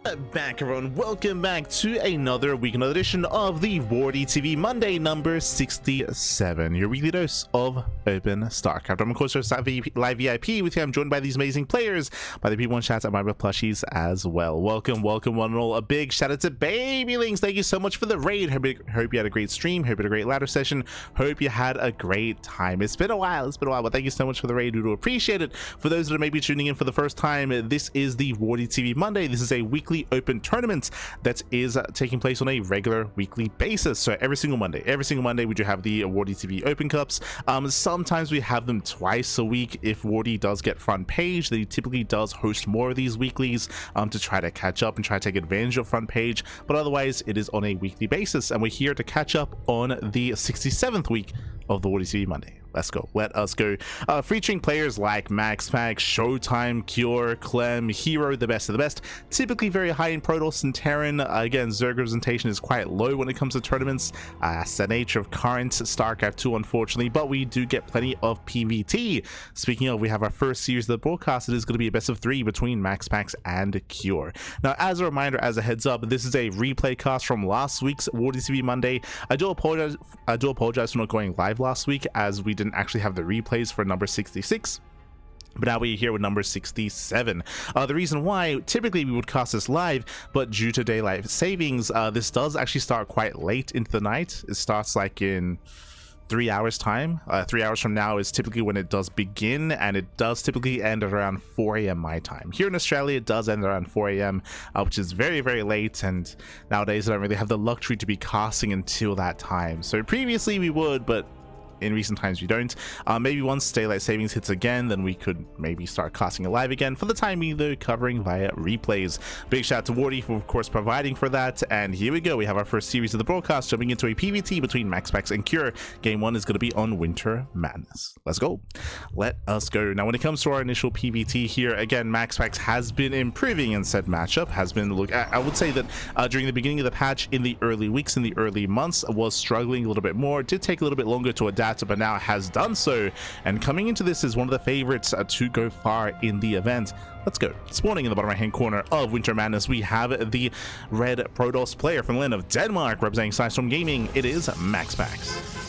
Back everyone, welcome back to another week, another edition of the WardiTV Monday number 67, your weekly dose of open StarCraft. I'm of course your live VIP with you. I'm joined by these amazing players, by the people in chat and my plushies as well. Welcome one and all. A big shout out to Babylings. Thank you so much for the raid. Hope you had a great stream, hope you had a great ladder session, hope you had a great time. It's been a while, but thank you so much for the raid. We do appreciate it. For those that are maybe tuning in for the first time, this is the WardiTV Monday. This is a weekly open tournament that is taking place on a regular weekly basis. So every single Monday we do have the WardiTV Open Cups. Sometimes we have them twice a week. If Wardi does get front page, he typically does host more of these weeklies to try to catch up and try to take advantage of front page, but otherwise it is on a weekly basis, and we're here to catch up on the 67th week of the WardiTV Monday. Let's go. Let us go. Featuring players like MaxPax, Showtime, Cure, Clem, Hero, the best of the best. Typically very high in Protoss and Terran. Again, Zerg representation is quite low when it comes to tournaments. That's the nature of current StarCraft 2, unfortunately, but we do get plenty of PvT. Speaking of, we have our first series of the broadcast. It is going to be a best of 3 between MaxPax and Cure. Now, as a reminder, as a heads up, this is a replay cast from last week's WardiTV Monday. I do apologize for not going live last week, as we didn't actually have the replays for number 66, but now we're here with number 67. The reason why, typically we would cast this live, but due to daylight savings, this does actually start quite late into the night. It starts like in 3 hours time. 3 hours from now is typically when it does begin, and it does typically end at around 4 a.m. my time. Here in Australia, it does end around 4 a.m., which is very, very late, and nowadays I don't really have the luxury to be casting until that time. So previously we would, but in recent times we don't. Maybe once daylight savings hits again, then we could maybe start casting it live again. For the time being though, covering via replays. Big shout out to Wardi for of course providing for that, and here we go. We have our first series of the broadcast, jumping into a PvT between MaxPax and Cure. Game 1 is going to be on Winter Madness. Let's go. Let us go. Now when it comes to our initial PvT here, again, MaxPax has been improving in said matchup. Has been, look, I would say that during the beginning of the patch, in the early weeks, in the early months, was struggling a little bit more. It did take a little bit longer to adapt, but now has done so, and coming into this is one of the favorites to go far in the event. Let's go. Spawning in the bottom right hand corner of Winter Madness, we have the red Protoss player from the land of Denmark, representing Storm Gaming. It is MaxPax.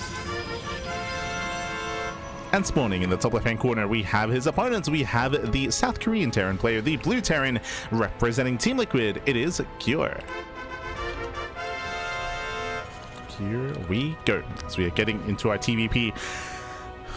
And spawning in the top left hand corner, we have his opponents. We have the South Korean Terran player, the blue Terran, representing Team Liquid. It is Cure. Here we go. So we are getting into our TVP.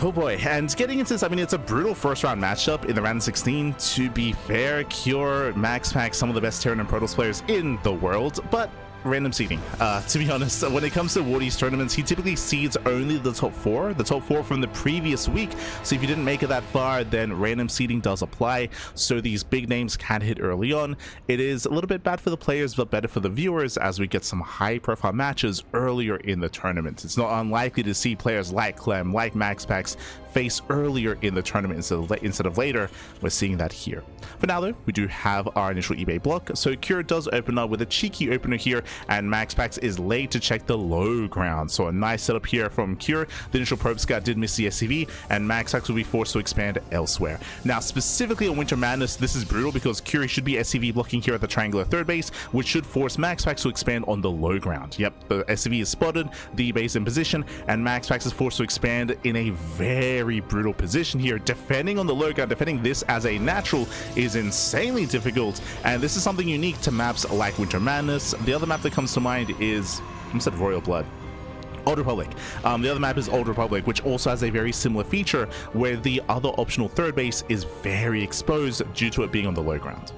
Oh boy, and getting into this, I mean, it's a brutal first round matchup in the round 16. To be fair, Cure, MaxPax, some of the best Terran and Protoss players in the world, but random seeding. To be honest, when it comes to Wardi's tournaments, he typically seeds only the top four from the previous week. So if you didn't make it that far, then random seeding does apply. So these big names can hit early on. It is a little bit bad for the players, but better for the viewers, as we get some high profile matches earlier in the tournament. It's not unlikely to see players like Clem, like MaxPax face earlier in the tournament instead of later. We're seeing that here. For now though, we do have our initial eBay block. So Cure does open up with a cheeky opener here, and MaxPax is late to check the low ground. So a nice setup here from Cure. The initial probe scout did miss the SCV, and MaxPax will be forced to expand elsewhere. Now specifically on Winter Madness, this is brutal because Cure should be SCV blocking here at the triangular third base, which should force MaxPax to expand on the low ground. Yep, the SCV is spotted, the base in position, and MaxPax is forced to expand in a very brutal position here. Defending on the low ground, defending this as a natural is insanely difficult, and this is something unique to maps like Winter Madness. The other map that comes to mind is, I almost said Royal Blood. Old Republic. The other map is Old Republic, which also has a very similar feature where the other optional third base is very exposed due to it being on the low ground.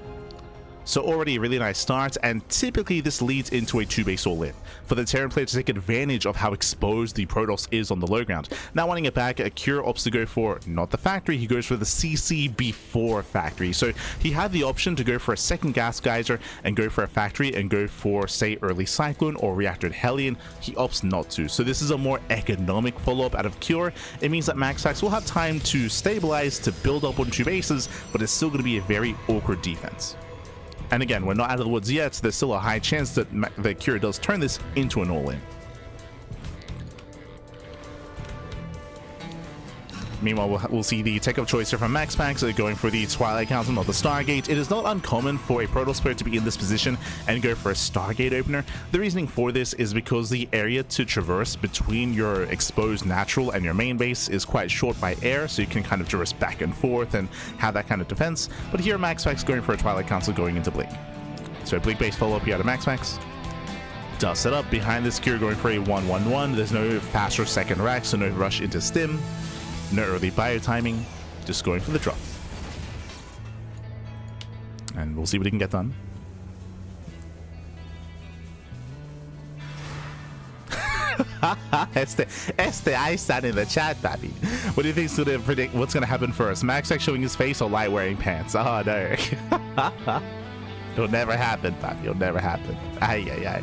So already a really nice start, and typically this leads into a 2-base all-in for the Terran player to take advantage of how exposed the Protoss is on the low ground. Now wanting it back, Cure opts to go for not the factory, he goes for the CC before factory. So he had the option to go for a second gas geyser and go for a factory and go for, say, early Cyclone or reactor Hellion. He opts not to. So this is a more economic follow-up out of Cure. It means that MaxPax will have time to stabilize, to build up on 2 bases, but it's still going to be a very awkward defense. And again, we're not out of the woods yet, so there's still a high chance that Cure does turn this into an all-in. Meanwhile, we'll see the tech of choice here from MaxPax going for the Twilight Council, not the Stargate. It is not uncommon for a Protoss player to be in this position and go for a Stargate opener. The reasoning for this is because the area to traverse between your exposed natural and your main base is quite short by air, so you can kind of traverse back and forth and have that kind of defense. But here, MaxPax going for a Twilight Council going into Blink. So a Blink base follow-up here out of MaxPax. Does set up behind this Cure going for a 1-1-1. There's no fast or second rack, so no rush into Stim. No early bio timing, just going for the drop. And we'll see what he can get done. Este, I stand in the chat, Pappy. What do you think's gonna predict what's gonna happen first? MaxPax showing his face or Light wearing pants? Oh no. It'll never happen, Pappy. It'll never happen. Ay, ay, ay.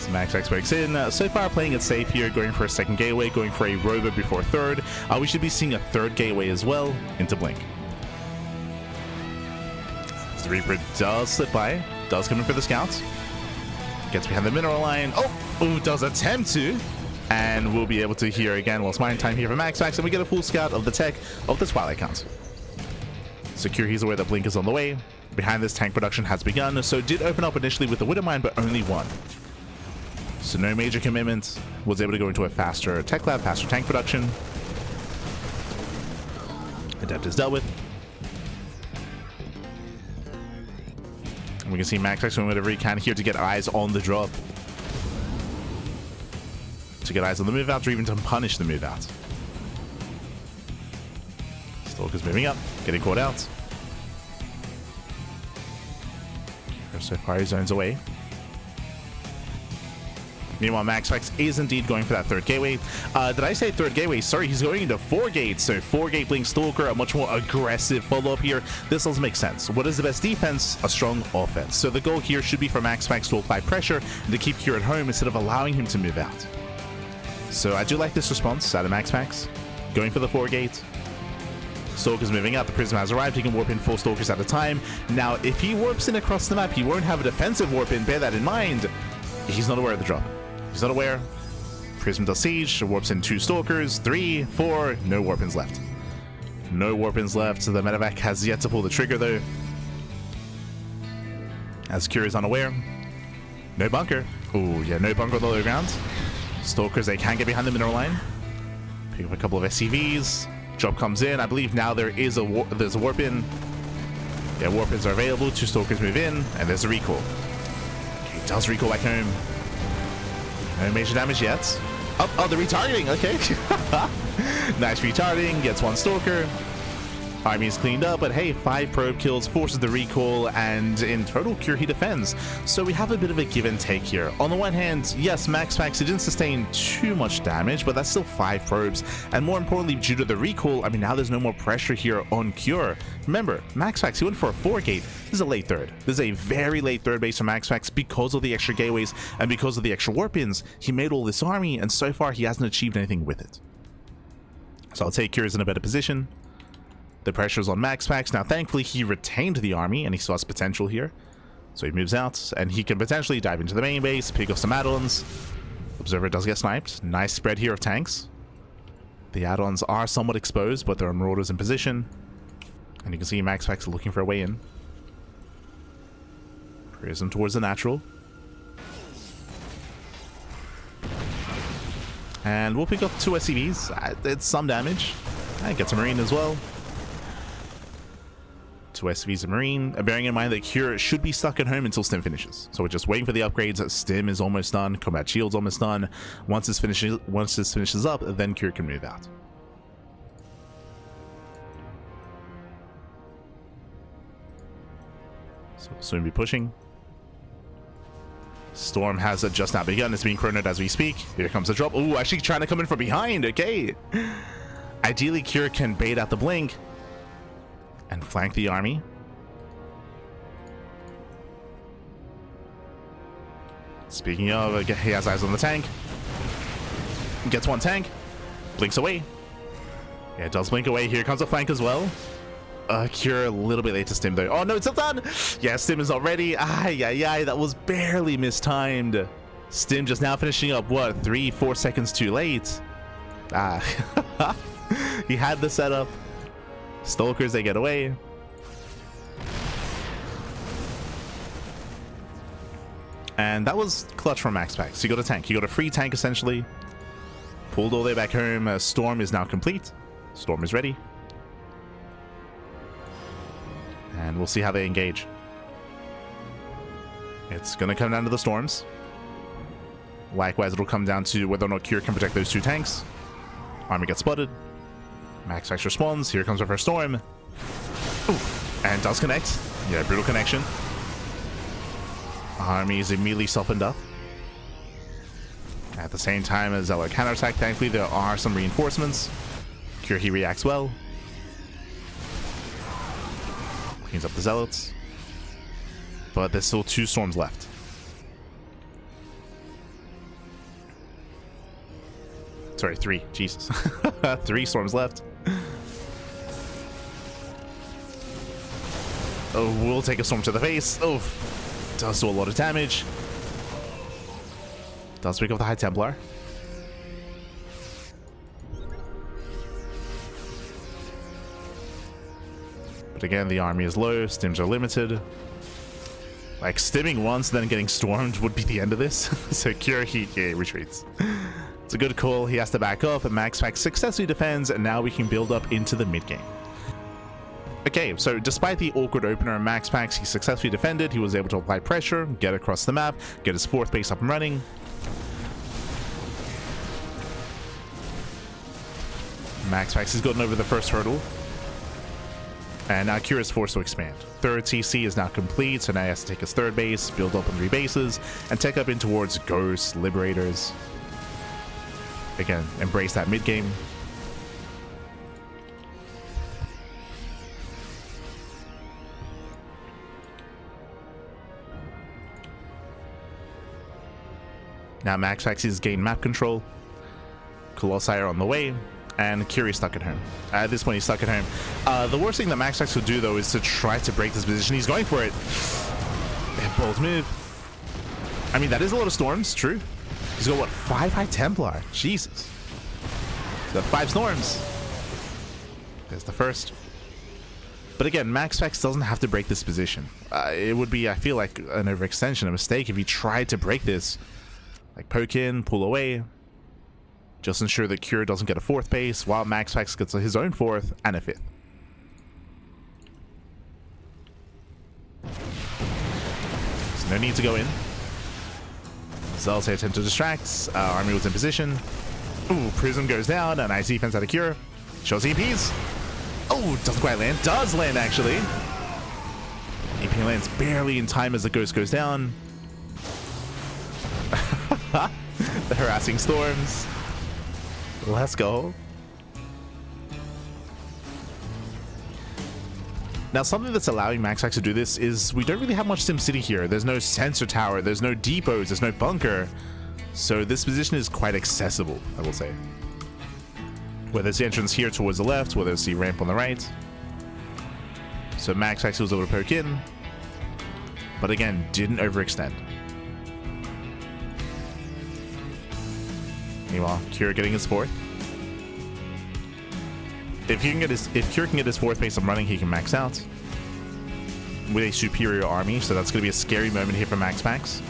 MaxPax breaks in. So far playing it safe here, going for a second gateway, going for a robo before third. We should be seeing a third gateway as well into Blink. The Reaper does slip by, does come in for the scouts. Gets behind the mineral line. Oh, does attempt to. And we'll be able to hear again whilst mine time here for MaxPax, and we get a full scout of the tech of the Twilight Council. Secure, he's aware that Blink is on the way. Behind this, tank production has begun, so did open up initially with the Widow Mine, but only one. So no major commitment, was able to go into a faster tech lab, faster tank production. Adept is dealt with. And we can see MaxPax doing whatever he can here to get eyes on the drop. To get eyes on the move out, or even to punish the move out. Stalker's moving up, getting caught out. So far he zones away. Meanwhile, MaxPax is indeed going for that third gateway. Did I say third gateway? Sorry, he's going into 4 gates. So 4 gate Blink Stalker, a much more aggressive follow-up here. This does make sense. What is the best defense? A strong offense. So the goal here should be for MaxPax to apply pressure and to keep Cure at home instead of allowing him to move out. So I do like this response out of MaxPax. Going for the 4 gate. Stalker's moving out. The Prism has arrived. He can warp in 4 Stalkers at a time. Now, if he warps in across the map, he won't have a defensive warp in. Bear that in mind. He's not aware of the drop. He's not aware. Prism does siege, warps in 2 Stalkers, 3, 4, no warpins left. No warpins left, so the medevac has yet to pull the trigger though. As Cure is unaware. No bunker. Oh yeah, no bunker on the low ground. Stalkers, they can get behind the mineral line. Pick up a couple of SCVs. Drop comes in. I believe now there is there's a warp in. Yeah, warpins are available. 2 Stalkers move in, and there's a recall. Okay, does recall back home. No major damage yet. Oh, they're retargeting. Okay. Nice retargeting. Gets 1 Stalker. Army is cleaned up, but hey, 5 probe kills, forces the recall, and in total, Cure he defends. So we have a bit of a give and take here. On the one hand, yes, MaxPax didn't sustain too much damage, but that's still 5 probes. And more importantly, due to the recall, I mean, now there's no more pressure here on Cure. Remember, MaxPax, he went for a 4 gate. This is a late third. This is a very late third base for MaxPax because of the extra gateways and because of the extra warp-ins. He made all this army, and so far, he hasn't achieved anything with it. So I'll take Cure's in a better position. The pressure's on MaxPax. Now, thankfully, he retained the army, and he saw his potential here. So he moves out, and he can potentially dive into the main base, pick off some add-ons. Observer does get sniped. Nice spread here of tanks. The add-ons are somewhat exposed, but there are marauders in position. And you can see MaxPax looking for a way in. Prism towards the natural. And we'll pick up 2 SCVs. It's some damage. And gets a Marine as well. 2 SCVs a Marine, bearing in mind that Cure should be stuck at home until Stim finishes. So we're just waiting for the upgrades. Stim is almost done, Combat Shield's almost done. Once this finishes up, then Cure can move out. So we'll soon be pushing. Storm has just now begun. It's being chronoed as we speak. Here comes the drop. Oh, actually trying to come in from behind. Okay. Ideally, Cure can bait out the blink and flank the army. Speaking of, he has eyes on the tank. Gets 1 tank. Blinks away. Yeah, it does blink away. Here comes a flank as well. Cure a little bit late to Stim though. Oh no, it's not done! Yeah, Stim is not ready. Ay, that was barely mistimed. Stim just now finishing up, what, 3-4 seconds too late? Ah, he had the setup. Stalkers, they get away. And that was clutch from MaxPax. You got a tank. You got a free tank, essentially. Pulled all the way back home. Storm is now complete. Storm is ready. And we'll see how they engage. It's going to come down to the storms. Likewise, it'll come down to whether or not Cure can protect those two tanks. Army gets spotted. MaxPax responds. Here comes our first storm. Ooh, and does connect. Yeah, brutal connection. Army is immediately softened up. At the same time as Zealot counterattack, thankfully there are some reinforcements. Cure, he reacts well. Cleans up the Zealots. But there's still 2 storms left. Sorry, 3. Jesus. 3 storms left. Oh, we'll take a storm to the face. Oh, does do a lot of damage. Does pick up the High Templar. But again, the army is low. Stims are limited. Like, stimming once, then getting stormed would be the end of this. So Cure, he retreats. It's a good call. He has to back up, and MaxPax successfully defends, and now we can build up into the mid-game. Okay, so despite the awkward opener in MaxPax, he successfully defended. He was able to apply pressure, get across the map, get his 4th base up and running. MaxPax has gotten over the first hurdle. And now Cure is forced to expand. 3rd TC is now complete, so now he has to take his 3rd base, build up on 3 bases, and take up in towards Ghosts, Liberators. Again, embrace that mid-game. Now MaxPax has gained map control. Colossi are on the way. And Cure is stuck at home. At this point, he's stuck at home. The worst thing that MaxPax could do, though, is to try to break this position. He's going for it. Bold move. I mean, that is a lot of storms, true. He's got, what, 5 High Templar? Jesus. He's got 5 storms. There's the first. But again, MaxPax doesn't have to break this position. It would be, I feel like, an overextension, a mistake if he tried to break this. Like, poke in, pull away. Just ensure that Cure doesn't get a 4th base, while MaxPax gets his own 4th and a 5th. So no need to go in. Zealot's attempt to distract. Army was in position. Ooh, Prism goes down. A nice defense out of Cure. Shows EPs. Oh, doesn't quite land. Does land, actually. EP lands barely in time as the Ghost goes down. The harassing storms. Let's go. Now, something that's allowing MaxPax to do this is we don't really have much SimCity here. There's no sensor tower, there's no depots, there's no bunker. So this position is quite accessible, I will say. Whether it's the entrance here towards the left, whether it's the ramp on the right. So MaxPax was able to poke in, but again, didn't overextend. Meanwhile, Cure getting his 4th. If Cure can get his 4th base up running, he can max out with a superior army. So that's going to be a scary moment here for MaxPax.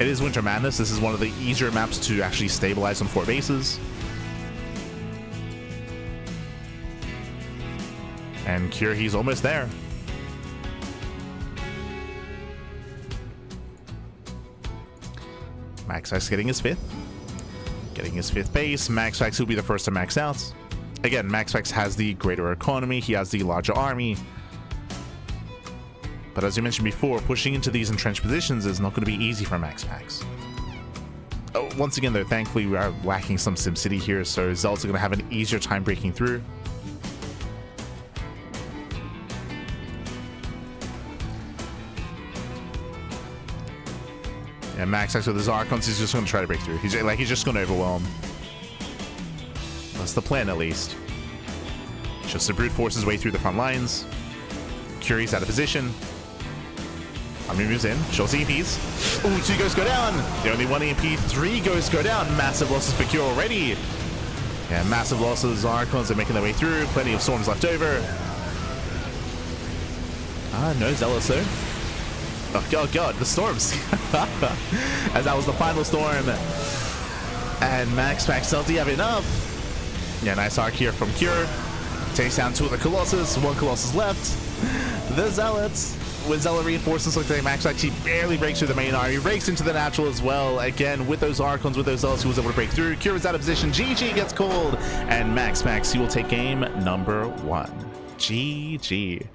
It is Winter Madness. This is one of the easier maps to actually stabilize on 4 bases. And Cure, he's almost there. MaxPax getting his 5th. Getting his 5th base. MaxPax will be the first to max out. Again, MaxPax has the greater economy. He has the larger army. But as you mentioned before, pushing into these entrenched positions is not going to be easy for MaxPax. Oh, once again, though, thankfully we are lacking some SimCity here, so Zealots are going to have an easier time breaking through. Yeah, MaxPax with his Archons, he's just going to try to break through. He's just going to overwhelm. That's the plan, at least. Just to brute force his way through the front lines. Curie's out of position. Army moves in. Short EMPs. Ooh, 2 ghosts go down. The only 1 EMP, 3 ghosts go down. Massive losses for Cure already. Yeah, massive losses. Archons are making their way through. Plenty of storms left over. No Zealous though. Oh god, the storms. As that was the final storm. And MaxPax does he have enough? Yeah, nice arc here from Cure. Takes down 2 of the Colossus. 1 Colossus left. The Zealots. With Zealot reinforcements, looks like MaxPax, he barely breaks through the main army. He breaks into the natural as well. Again, with those Archons, with those Zealots, he was able to break through. Cure is out of position. GG gets called. And MaxPax, he will take game number 1. GG.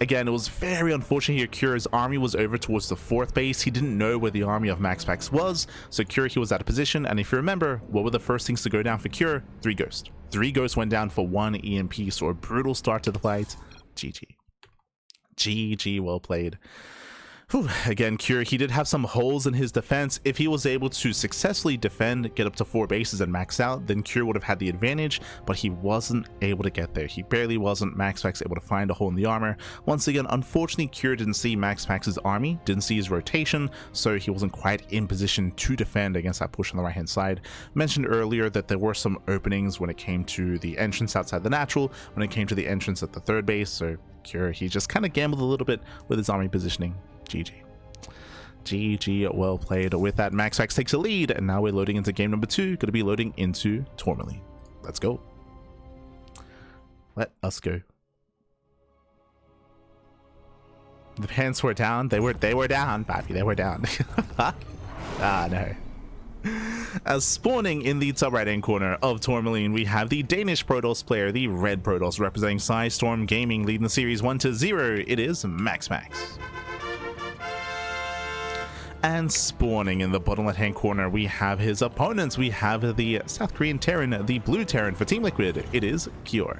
Again, it was very unfortunate here. Cure's army was over towards the 4th base. He didn't know where the army of MaxPax was. So Cure, he was out of position. And if you remember, what were the first things to go down for Cure? 3 ghosts. 3 ghosts went down for 1 EMP. So a brutal start to the fight. GG. GG, well played. Whew. Again, Cure, he did have some holes in his defense. If he was able to successfully defend, get up to 4 bases and max out, then Cure would have had the advantage, but he wasn't able to get there. He barely wasn't. MaxPax able to find a hole in the armor. Once again, unfortunately, Cure didn't see MaxPax's army, didn't see his rotation, so he wasn't quite in position to defend against that push on the right hand side. Mentioned earlier that there were some openings when it came to the entrance outside the natural, when it came to the entrance at the 3rd base, so Cure, he just kind of gambled a little bit with his army positioning. GG. GG, well played. With that, MaxPax takes a lead, and now we're loading into game number 2. Going to be loading into Tourmaline. Let's go. Let us go. The pants were down. They were down, Pappy. They were down. Ah, no. As spawning in the top right hand corner of Tourmaline, we have the Danish Protoss player, the Red Protoss, representing Storm Gaming, leading the series 1-0. It is MaxPax. And spawning in the bottom left hand corner, we have his opponents. We have the South Korean Terran, the Blue Terran for Team Liquid. It is Cure.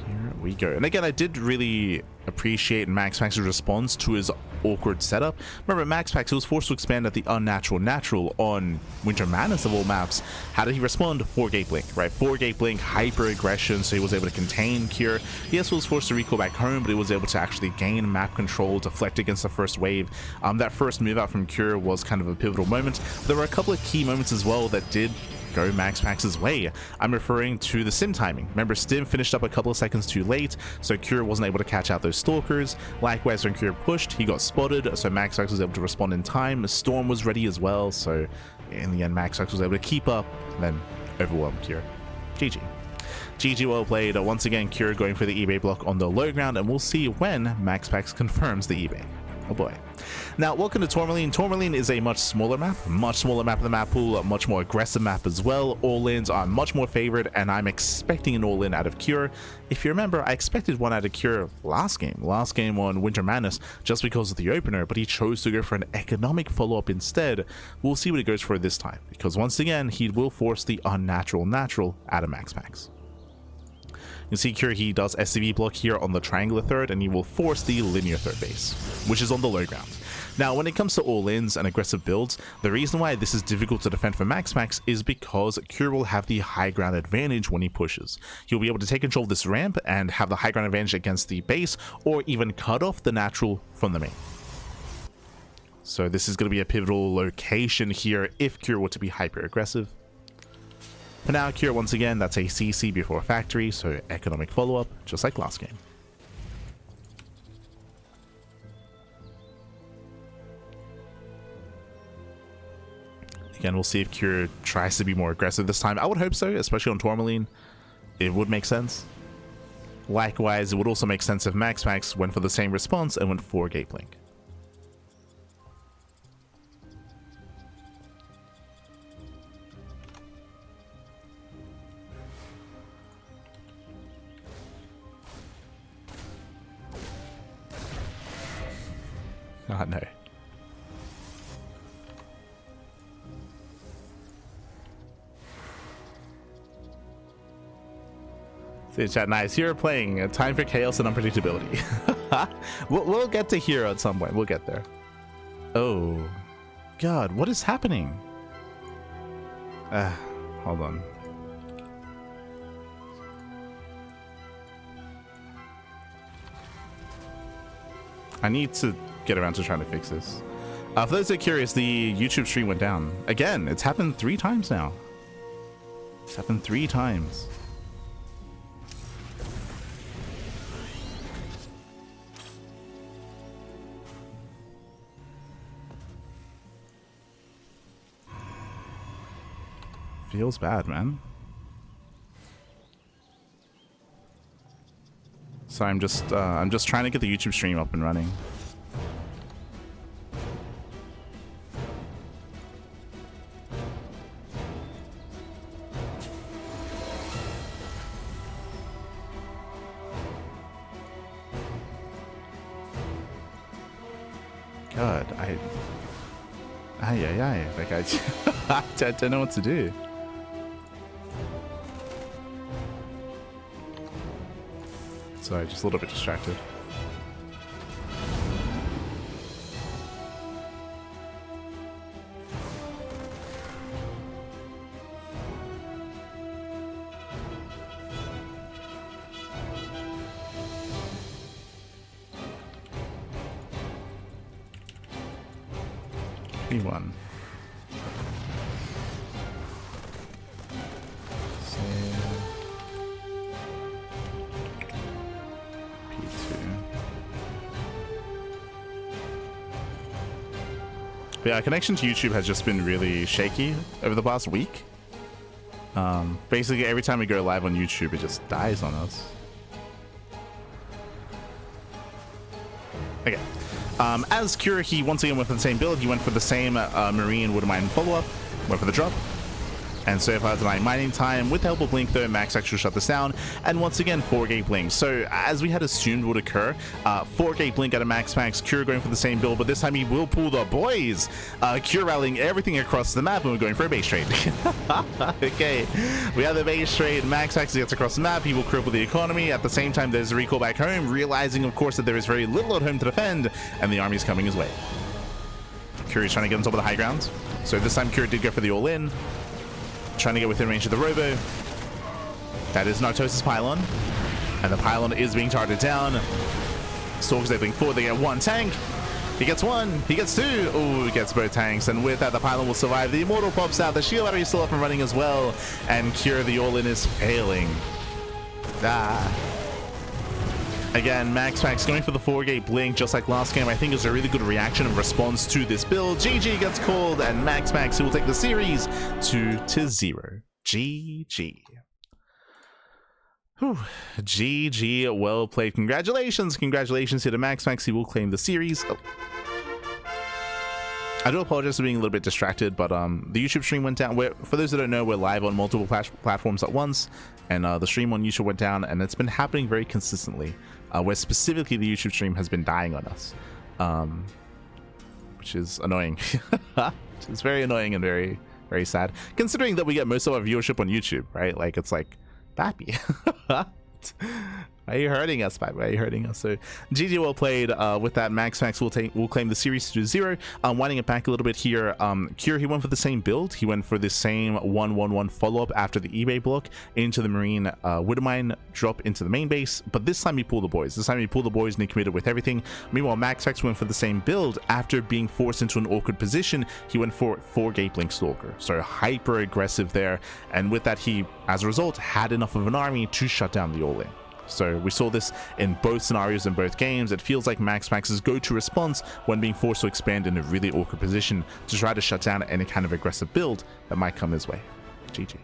Here we go. And again, I did really appreciate MaxPax's response to his awkward setup. Remember, MaxPax, he was forced to expand at the unnatural natural on Winter Madness of all maps. How did he respond? 4-gate blink, right? 4-gate blink, hyper aggression, so he was able to contain Cure. Yes, he was forced to recall back home, but he was able to actually gain map control, deflect against the first wave. That first move out from Cure was kind of a pivotal moment. There were a couple of key moments as well that did go MaxPax's way. I'm referring to the Stim timing. Remember, Stim finished up a couple of seconds too late, so Cure wasn't able to catch out those Stalkers. Likewise, when Cure pushed, he got spotted, so MaxPax was able to respond in time. Storm was ready as well, so in the end, MaxPax was able to keep up and then overwhelm Cure. GG. GG, well played. Once again, Cure going for the eBay block on the low ground, and we'll see when MaxPax confirms the eBay. Oh boy. Now, welcome to Tourmaline. Tourmaline is a much smaller map in the map pool, a much more aggressive map as well. All-ins are much more favored, and I'm expecting an all-in out of Cure. If you remember, I expected one out of Cure last game on Winter Madness, just because of the opener, but he chose to go for an economic follow-up instead. We'll see what he goes for this time, because once again, he will force the unnatural natural out of MaxPax. You can see Cure, he does SCV block here on the triangular 3rd, and he will force the linear 3rd base, which is on the low ground. Now, when it comes to all-ins and aggressive builds, the reason why this is difficult to defend for MaxPax is because Cure will have the high ground advantage when he pushes. He'll be able to take control of this ramp and have the high ground advantage against the base, or even cut off the natural from the main. So this is going to be a pivotal location here if Cure were to be hyper aggressive. For now, Cure, once again, that's a CC before factory, so economic follow-up, just like last game. Again, we'll see if Cure tries to be more aggressive this time. I would hope so, especially on Tourmaline. It would make sense. Likewise, it would also make sense if MaxPax went for the same response and went 4-gate blink. Oh no. See, chat, nice. Hero playing. A time for chaos and unpredictability. We'll get to Hero at some point. We'll get there. Oh. God, what is happening? Hold on. I need to get around to trying to fix this. For those that are curious, the YouTube stream went down. Again, it's happened 3 times now. It's happened 3 times. Feels bad, man. So I'm just trying to get the YouTube stream up and running. God, like I don't know what to do. Sorry, just a little bit distracted. P1. But yeah, connection to YouTube has just been really shaky over the past week. Basically, every time we go live on YouTube, it just dies on us. Okay. As Cure, he once again went for the same build. He went for the same Marine Woodmine follow-up. Went for the drop. And so far tonight, mining time with the help of Blink, though, Max actually shut this down. And once again, 4-gate Blink. So as we had assumed would occur, 4-gate Blink out of MaxPax, Cure going for the same build, but this time he will pull the boys. Cure rallying everything across the map, and we're going for a base trade. Okay, we have the base trade. MaxPax gets across the map. He will cripple the economy. At the same time, there's a recall back home, realizing, of course, that there is very little at home to defend, and the army is coming his way. Cure is trying to get on top of the high ground. So this time, Cure did go for the all-in. Trying to get within range of the robo. That is Nartosis pylon, and the pylon is being targeted down. Stalkers they blink forward. They get 1 tank. He gets 1. He gets 2. Oh, he gets both tanks, and with that, the pylon will survive. The immortal pops out. The shield battery is still up and running as well, and Cure the all-in is failing. Again, MaxPax going for the 4-gate Blink just like last game. I think is a really good reaction and response to this build. GG gets called, and MaxPax will take the series 2-0. GG. Whew. GG, well played. Congratulations here to MaxPax. He will claim the series. Oh. I do apologize for being a little bit distracted, but the YouTube stream went down. For those that don't know, we're live on multiple platforms at once, and the stream on YouTube went down, and it's been happening very consistently, where specifically the YouTube stream has been dying on us, which is annoying. It's very annoying and very, very sad, considering that we get most of our viewership on YouTube, right? Like, it's like, Bappy. Why are you hurting us, Pipe? Why are you hurting us? So, GG well played. With that, MaxPax will claim the series to 0. Winding it back a little bit here. Cure, he went for the same build. He went for the same 1-1-1 follow-up after the eBay block into the Marine Widowmine drop into the main base. But this time he pulled the boys. This time he pulled the boys and he committed with everything. Meanwhile, MaxPax went for the same build. After being forced into an awkward position, he went for 4-gate Blink Stalker. So hyper aggressive there. And with that, he, as a result, had enough of an army to shut down the all-in. So we saw this in both scenarios in both games. It feels like MaxPax's go-to response when being forced to expand in a really awkward position to try to shut down any kind of aggressive build that might come his way. GG.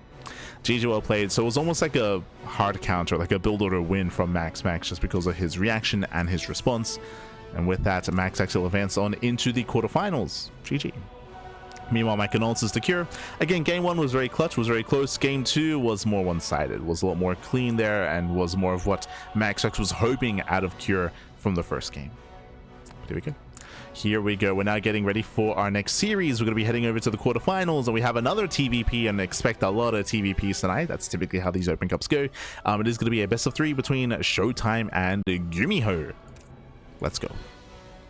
GG well played. So it was almost like a hard counter, like a build order win from MaxPax just because of his reaction and his response. And with that, MaxPax will advance on into the quarterfinals. GG. Meanwhile, my condolences to Cure. Again, game 1 was very clutch, was very close. Game 2 was more one-sided, was a lot more clean there, and was more of what MaxPax was hoping out of Cure from the first game. There we go. Here we go. We're now getting ready for our next series. We're going to be heading over to the quarterfinals, and we have another TVP, and expect a lot of TVPs tonight. That's typically how these Open Cups go. It is going to be a best of 3 between Showtime and Gumiho. Let's go.